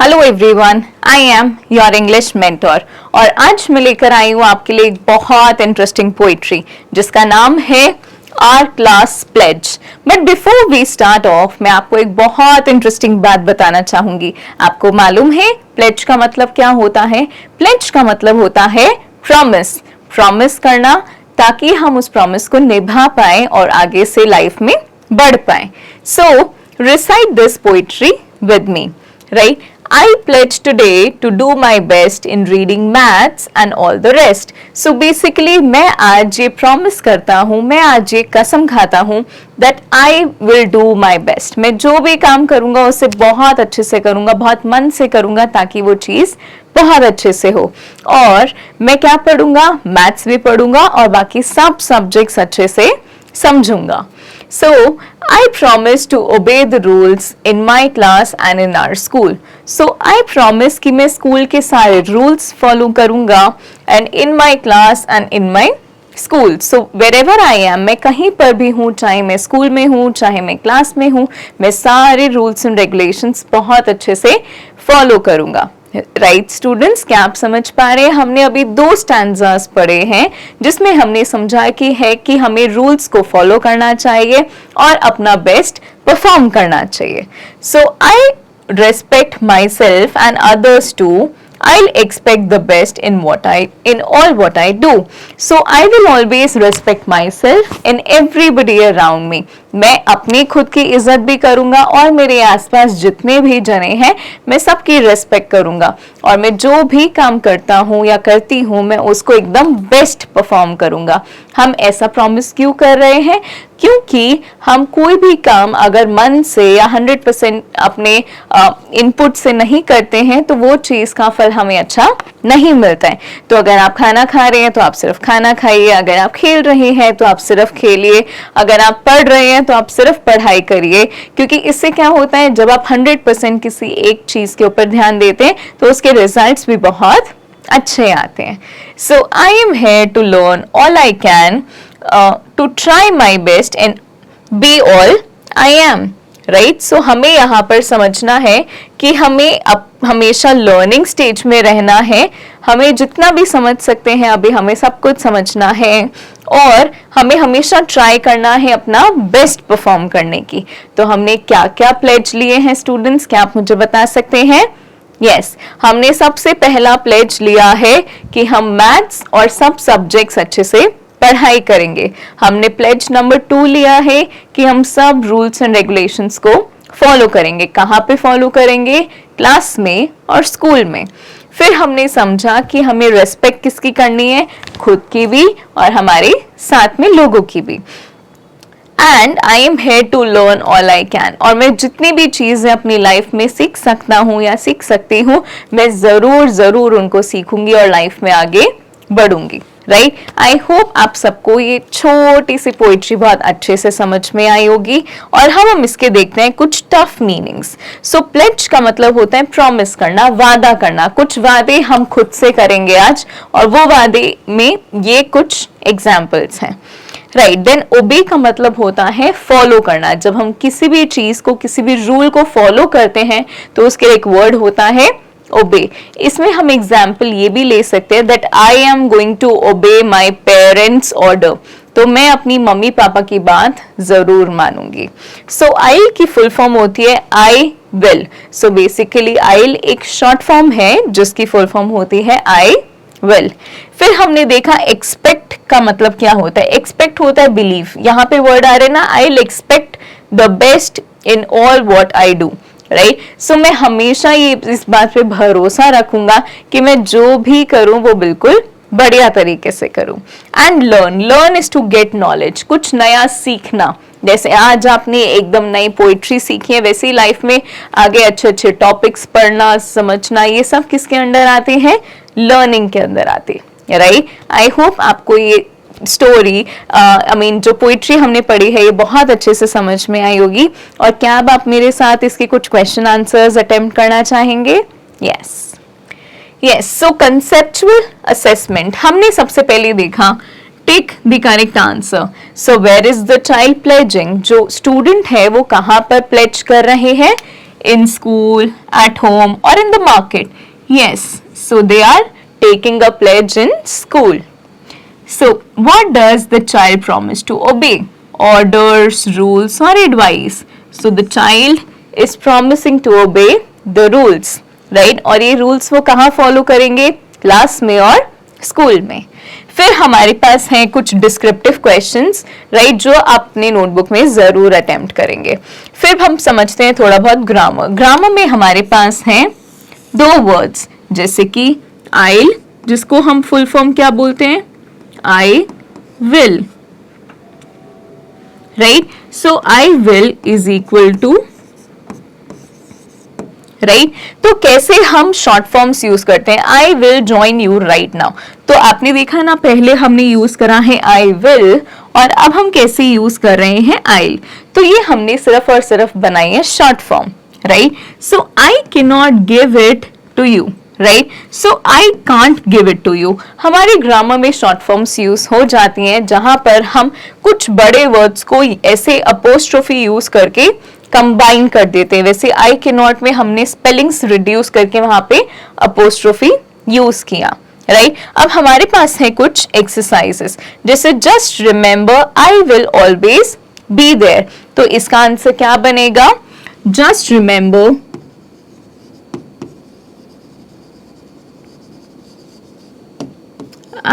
Hello everyone, I am your English mentor और आज मैं लेकर आई हूँ आपके लिए एक बहुत इंटरेस्टिंग पोइट्री जिसका नाम है our class pledge. But before we start off मैं आपको एक बहुत इंटरेस्टिंग बात बताना चाहूंगी। आपको मालूम है प्लेज का मतलब क्या होता है? प्लेज का मतलब होता है प्रॉमिस। प्रॉमिस करना ताकि हम उस प्रॉमिस को निभा पाए और आगे से लाइफ में बढ़ पाए। So recite this poetry with me, right? I pledge today to do my best in reading maths and all the rest. So basically मैं आज ये promise करता हूँ, मैं आज ये कसम खाता हूँ that I will do my best. मैं जो भी काम करूँगा उसे बहुत अच्छे से करूँगा, बहुत मन से करूँगा ताकि वो चीज़ बहुत अच्छे से हो। और मैं क्या पढ़ूंगा? मैथ्स भी पढ़ूंगा और बाकी सब सब्जेक्ट्स अच्छे से समझूंगा। So I promise to obey the rules in my class and in our school. So I promise कि मैं स्कूल के सारे rules follow करूँगा and in my class and in my school. So wherever I am, मैं कहीं पर भी हूँ, चाहे मैं स्कूल में हूँ, चाहे मैं क्लास में हूँ, मैं सारे rules and regulations बहुत अच्छे से follow करूँगा। राइट स्टूडेंट्स, क्या आप समझ पा रहे हैं? हमने अभी 2 स्टैंजास पढ़े हैं जिसमें हमने समझा कि हमें रूल्स को फॉलो करना चाहिए और अपना बेस्ट परफॉर्म करना चाहिए। So I respect myself and others too. I'll expect the best in all what I do. So I will always respect myself and everybody around me. मैं अपनी खुद की इज्जत भी करूंगा और मेरे आसपास जितने भी जने हैं मैं सबकी रेस्पेक्ट करूंगा और मैं जो भी काम करता हूँ या करती हूँ मैं उसको एकदम बेस्ट परफॉर्म करूंगा। हम ऐसा प्रॉमिस क्यों कर रहे हैं? क्योंकि हम कोई भी काम अगर मन से या 100% अपने इनपुट से नहीं करते हैं तो वो चीज का फल हमें अच्छा नहीं मिलता है। तो अगर आप खाना खा रहे हैं तो आप सिर्फ खाना खाइए, अगर आप खेल रहे हैं तो आप सिर्फ खेलिए, अगर आप पढ़ रहे हैं तो आप सिर्फ पढ़ाई करिए। क्योंकि इससे क्या होता है, जब आप 100% किसी एक चीज के ऊपर ध्यान देते हैं तो उसके रिजल्ट्स भी बहुत अच्छे आते हैं। So I am here to learn all I can, to try my best and be all I am. Right, so हमें यहाँ पर समझना है कि हमें हमेशा लर्निंग स्टेज में रहना है। हमें जितना भी समझ सकते हैं अभी हमें सब कुछ समझना है और हमें हमेशा ट्राई करना है अपना बेस्ट परफॉर्म करने की। तो हमने क्या क्या प्लेज लिए हैं स्टूडेंट्स, क्या आप मुझे बता सकते हैं? यस, हमने सबसे पहला प्लेज लिया है कि हम मैथ्स और सब सब्जेक्ट्स अच्छे से पढ़ाई करेंगे। हमने प्लेज नंबर 2 लिया है कि हम सब रूल्स एंड रेगुलेशंस को फॉलो करेंगे। कहाँ पे फॉलो करेंगे? क्लास में और स्कूल में। फिर हमने समझा कि हमें रेस्पेक्ट किसकी करनी है? खुद की भी और हमारे साथ में लोगों की भी। And I am here to learn all I can, और मैं जितनी भी चीजें अपनी लाइफ में सीख सकता हूँ या सीख सकती हूँ मैं जरूर उनको सीखूंगी और लाइफ में आगे बढ़ूंगी। राइट, आई होप आप सबको ये छोटी सी पोइट्री बहुत अच्छे से समझ में आई होगी। और हम इसके देखते हैं कुछ टफ मीनिंग्स। सो प्लेज का मतलब होता है प्रॉमिस करना, वादा करना। कुछ वादे हम खुद से करेंगे आज और वो वादे में ये कुछ एग्जाम्पल्स हैं। राइट, देन ओबे का मतलब होता है फॉलो करना। जब हम किसी भी चीज को, किसी भी रूल को फॉलो करते हैं तो उसके एक वर्ड होता है ओबे। इसमें हम एग्जाम्पल ये भी ले सकते हैं that I am going to obey my parents order. तो मैं अपनी मम्मी पापा की बात जरूर मानूंगी। सो आई की फुल फॉर्म होती है I will. So basically I एक शॉर्ट फॉर्म है जिसकी फुल फॉर्म होती है आई विल। फिर हमने देखा एक्सपेक्ट का मतलब क्या होता है। एक्सपेक्ट होता है बिलीव। यहाँ पे वर्ड आ रहे ना, I will expect the best in all what I do. Right, so मैं हमेशा ये इस बात पे भरोसा रखूंगा कि मैं जो भी करूं वो बिल्कुल बढ़िया तरीके से करूं। And learn is to get knowledge, कुछ नया सीखना। जैसे आज आपने एकदम नई पोइट्री सीखी है वैसे ही लाइफ में आगे अच्छे अच्छे टॉपिक्स पढ़ना, समझना, ये सब किसके अंदर आते हैं? लर्निंग के अंदर आते हैं। राइट, आई होप आपको ये स्टोरी जो पोइट्री हमने पढ़ी है ये बहुत अच्छे से समझ में आई होगी। और क्या अब आप मेरे साथ इसके कुछ क्वेश्चन आंसर्स अटेम्प्ट करना चाहेंगे? यस, सो कंसेप्चुअल असेसमेंट हमने सबसे पहले देखा tick the correct answer. So where is the child pledging? जो स्टूडेंट है वो कहाँ पर प्लेज कर रहे हैं? in school, at home, or in the market? Yes, so they are taking a pledge in school. So, what does the child promise to obey? Orders, rules, or advice? So, the child is promising to obey the rules, right? और ये rules वो कहाँ follow करेंगे? Class में और school में. फिर हमारे पास हैं कुछ डिस्क्रिप्टिव क्वेश्चंस, राइट, जो आप अपने नोटबुक में जरूर अटेम्प्ट करेंगे. फिर हम समझते हैं थोड़ा बहुत ग्रामर. ग्रामर में हमारे पास हैं दो वर्ड्स, जैसे कि आइल, जिसको हम फुल फॉर्म क्या बोलते हैं? I will, right. So I will is equal to, right. तो कैसे हम शॉर्ट फॉर्म्स यूज करते हैं? I will join you right now. तो आपने देखा ना, पहले हमने यूज करा है आई विल, और अब हम कैसे यूज कर रहे हैं आई. तो ये हमने सिर्फ और सिर्फ बनाई है short form, right. So I cannot नॉट गिव इट टू यू, right. So I can't give it to you. हमारे ग्रामर में शॉर्ट फॉर्म्स यूज हो जाती हैं जहां पर हम कुछ बड़े वर्ड्स को ऐसे अपोस्ट्रोफी यूज करके कंबाइन कर देते हैं. वैसे आई कैन नॉट में हमने स्पेलिंग्स रिड्यूस करके वहां पे अपोस्ट्रोफी यूज किया, राइट. अब हमारे पास है कुछ एक्सरसाइजेस, जैसे just remember I will always be there. तो इसका आंसर क्या बनेगा? Just remember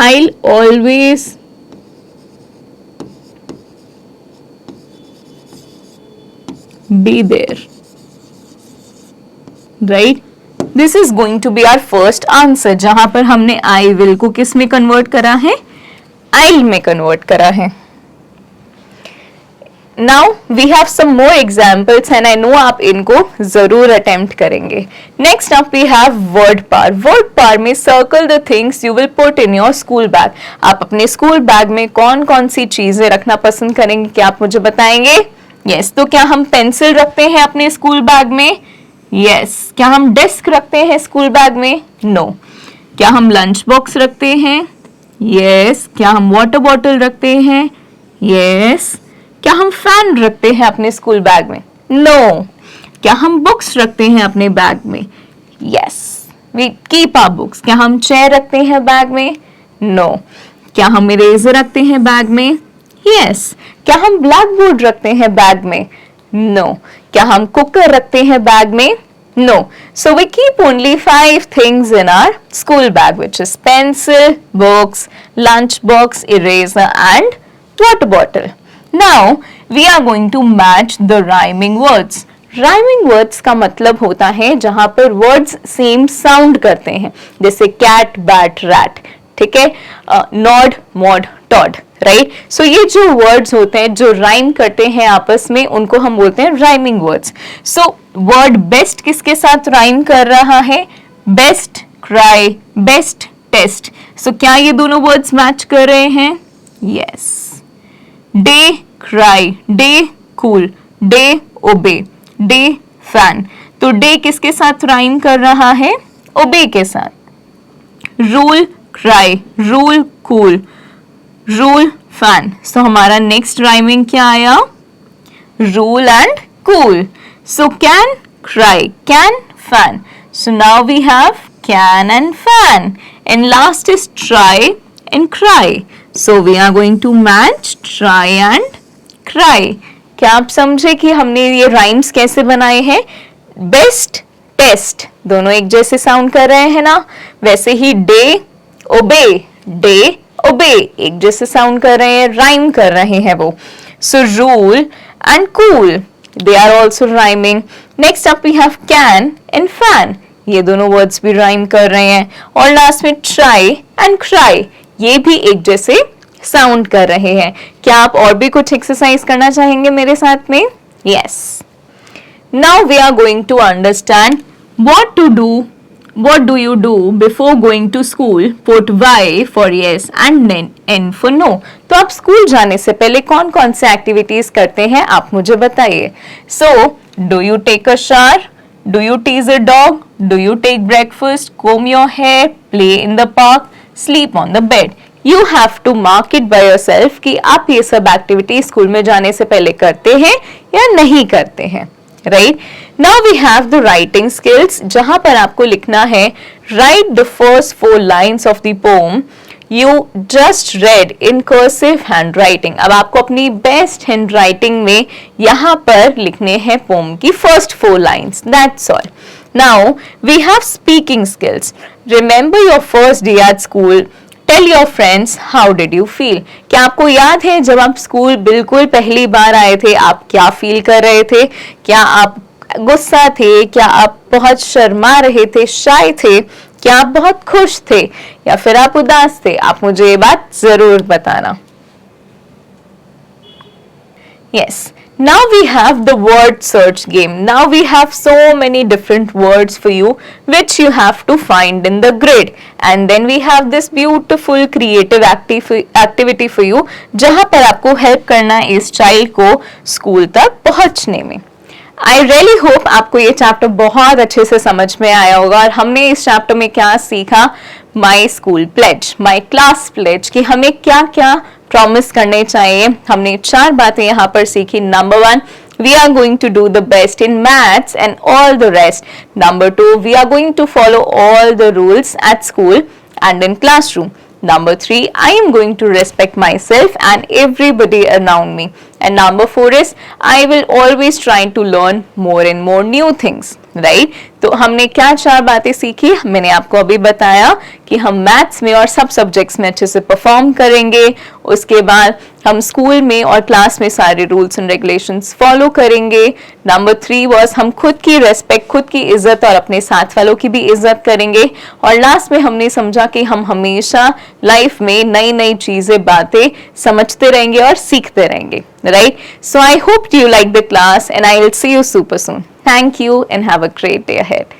I'll always be there, right. This is going to be our first answer, जहां पर हमने I will को किस में कन्वर्ट करा है? I'll में कन्वर्ट करा है. Now we have some more examples and I know आप इनको जरूर अटेम्प्ट करेंगे. Next up we have word power. Word power में circle the things you will put in your school bag. आप अपने स्कूल बैग में कौन कौन सी चीजें रखना पसंद करेंगे, क्या आप मुझे बताएंगे? Yes, तो क्या हम पेंसिल रखते हैं अपने स्कूल बैग में? Yes. क्या हम डेस्क रखते हैं स्कूल बैग में? No. क्या हम लंच बॉक्स रखते हैं? Yes. क्या हम वाटर बॉटल रखते हैं? Yes. क्या हम फैन रखते हैं अपने स्कूल बैग में? नो. क्या हम बुक्स रखते हैं अपने बैग में? Yes, we keep our books. क्या हम चेयर रखते हैं बैग में? नो. क्या हम इरेजर रखते हैं बैग में? यस. क्या हम ब्लैक बोर्ड रखते हैं बैग में? नो. क्या हम कुकर रखते हैं बैग में? No. So we keep only 5 things in our school bag, which is pencil, books, lunch box, eraser and water bottle. Now we are going to match the rhyming words. Rhyming words का मतलब होता है जहां पर words same sound करते हैं, जैसे cat, bat, rat, ठीक है, nod, mod, tod, right? So ये जो words होते हैं जो rhyme करते हैं आपस में, उनको हम बोलते हैं rhyming words. So word best किसके साथ rhyme कर रहा है? Best, cry, best, test. So क्या ये दोनों words match कर रहे हैं? Yes. Day, cry, day, cool, day, obey, day, fan. तो day किसके साथ राइम कर रहा है? obey के साथ. rule, cry, rule, cool, rule, fan. So हमारा next rhyming क्या आया? rule and cool. So can, cry, can, fan. So now we have can and fan. And last is try and cry. So we are going to match try and cry. क्या आप समझे कि हमने ये rhymes कैसे बनाए हैं? Best, test, दोनों एक जैसे साउंड कर रहे हैं ना. वैसे ही डे, ओबे, डे, ओबे, एक जैसे साउंड कर रहे हैं, राइम कर रहे हैं वो. So rule and cool, they are also rhyming. Next up we have can and fan, ये दोनों वर्ड्स भी राइम कर रहे हैं. और लास्ट में ट्राई एंड क्राई, ये भी एक जैसे साउंड कर रहे हैं. क्या आप और भी कुछ एक्सरसाइज करना चाहेंगे मेरे साथ में? Yes. Now we are going to understand what to do. What do you do before going to school? Put Y for yes and N for no. तो आप स्कूल जाने से पहले कौन कौन से एक्टिविटीज करते हैं, आप मुझे बताइए. So do you take a shower? Do you tease a dog? Do you take breakfast? Comb your hair? Play in the park? Sleep on the bed? You have to mark it by yourself कि आप ये सब activity school में जाने से पहले करते हैं या नहीं करते हैं. Right. Now we have the writing skills, जहां पर आपको लिखना है write the first 4 lines of the poem you just read in cursive handwriting. अब आपको अपनी बेस्ट हैंड राइटिंग में यहाँ पर लिखने हैं पोम की first 4 lines. That's all. Now we have speaking skills. Remember your first day at school. Tell your friends how did you feel. क्या आपको याद है जब आप स्कूल बिल्कुल पहली बार आए थे आप क्या फील कर रहे थे? क्या आप गुस्सा थे? क्या आप बहुत शर्मा रहे थे, शाय थे? क्या आप बहुत खुश थे या फिर आप उदास थे? आप मुझे ये बात जरूर बताना. Yes. Now we have the word search game. Now we have so many different words for you which you have to find in the grid. And then we have this beautiful creative activity for you जहां पर आपको help करना है इस child को school तक पहुंचने में. आई रियली होप आपको ये चैप्टर बहुत अच्छे से समझ में आया होगा. और हमने इस चैप्टर में क्या सीखा? My school pledge, my class pledge, कि हमें क्या क्या प्रॉमिस करने चाहिए. हमने 4 बातें यहाँ पर सीखी. Number 1, we are going to do the best in maths and all the rest. Number 2, we are going to follow all the rules at school and in classroom. Number 3, I am going to respect myself and everybody around me. And number 4 is, I will always try to learn more and more new things. Right. तो हमने क्या 4 बातें सीखी? मैंने आपको अभी बताया कि हम मैथ्स में और सब सब्जेक्ट्स में अच्छे से परफॉर्म करेंगे. उसके बाद हम स्कूल में और क्लास में सारे रूल्स एंड रेगुलेशंस फॉलो करेंगे. नंबर 3 वाज हम खुद की रेस्पेक्ट, खुद की इज्जत और अपने साथ वालों की भी इज्जत करेंगे. और लास्ट में हमने समझा कि हम हमेशा लाइफ में नई नई चीजें, बातें समझते रहेंगे और सीखते रहेंगे. Right? So I hope you like the class and I will see you super soon. Thank you and have a great day ahead.